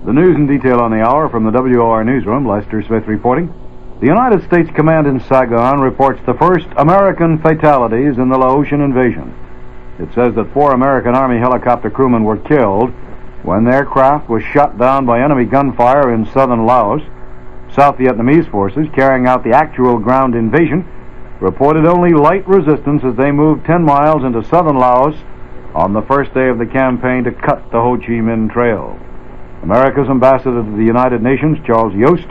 The news in detail on the hour from the WOR newsroom. Lester Smith reporting. The United States Command in Saigon reports the first American fatalities in the Laotian invasion. It says that 4 American Army helicopter crewmen were killed when their craft was shot down by enemy gunfire in southern Laos. South Vietnamese forces carrying out the actual ground invasion reported only light resistance as they moved 10 miles into southern Laos on the first day of the campaign to cut the Ho Chi Minh Trail. America's ambassador to the United Nations, Charles Yost,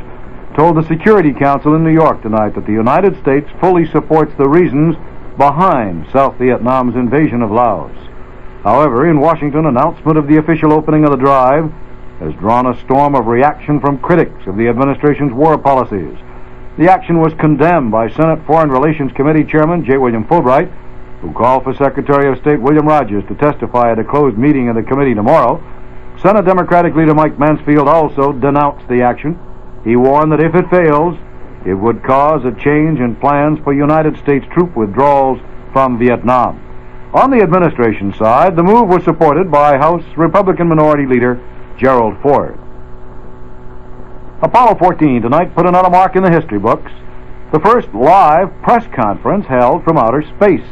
told the Security Council in New York tonight that the United States fully supports the reasons behind South Vietnam's invasion of Laos. However, in Washington, announcement of the official opening of the drive has drawn a storm of reaction from critics of the administration's war policies. The action was condemned by Senate Foreign Relations Committee Chairman J. William Fulbright, who called for Secretary of State William Rogers to testify at a closed meeting of the committee tomorrow. Senate Democratic leader Mike Mansfield also denounced the action. He warned that if it fails, it would cause a change in plans for United States troop withdrawals from Vietnam. On the administration side, the move was supported by House Republican Minority Leader Gerald Ford. Apollo 14 tonight put another mark in the history books. The first live press conference held from outer space.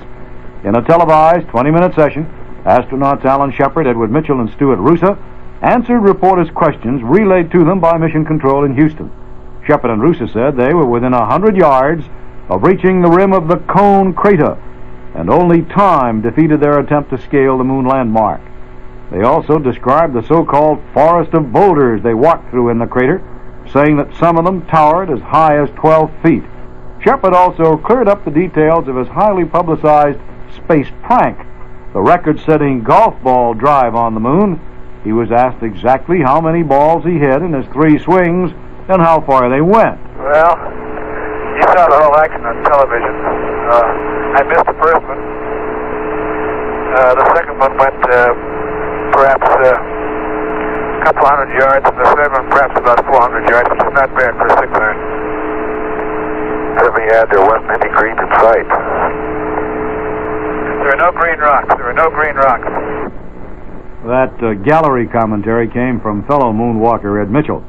In a televised 20-minute session, astronauts Alan Shepard, Edward Mitchell, and Stuart Roosa answered reporters' questions relayed to them by Mission Control in Houston. Shepard and Roosa said they were within 100 yards of reaching the rim of the Cone crater, and only time defeated their attempt to scale the moon landmark. They also described the so-called forest of boulders they walked through in the crater, saying that some of them towered as high as 12 feet. Shepard also cleared up the details of his highly publicized space prank, the record-setting golf ball drive on the moon. He was asked exactly how many balls he hit in his 3 swings and how far they went. Well, you saw the whole action on television. I missed the first one. The second one went perhaps a couple hundred yards, and the third one perhaps about 400 yards, which is not bad for a 6-iron. Let me add, there wasn't any green in sight. There are no green rocks. There are no green rocks. That gallery commentary came from fellow moonwalker Ed Mitchell.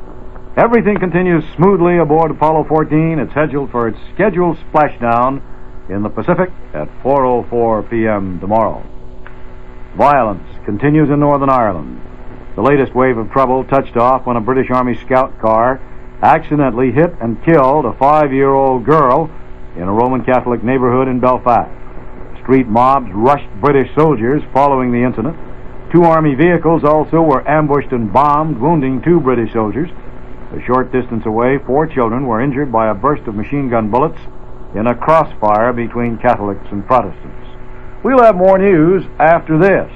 Everything continues smoothly aboard Apollo 14. It's scheduled for its scheduled splashdown in the Pacific at 4:04 p.m. tomorrow. Violence continues in Northern Ireland. The latest wave of trouble touched off when a British Army scout car accidentally hit and killed a 5-year-old girl in a Roman Catholic neighborhood in Belfast. Street mobs rushed British soldiers following the incident. 2 Army vehicles also were ambushed and bombed, wounding 2 British soldiers. A short distance away, 4 children were injured by a burst of machine gun bullets in a crossfire between Catholics and Protestants. We'll have more news after this.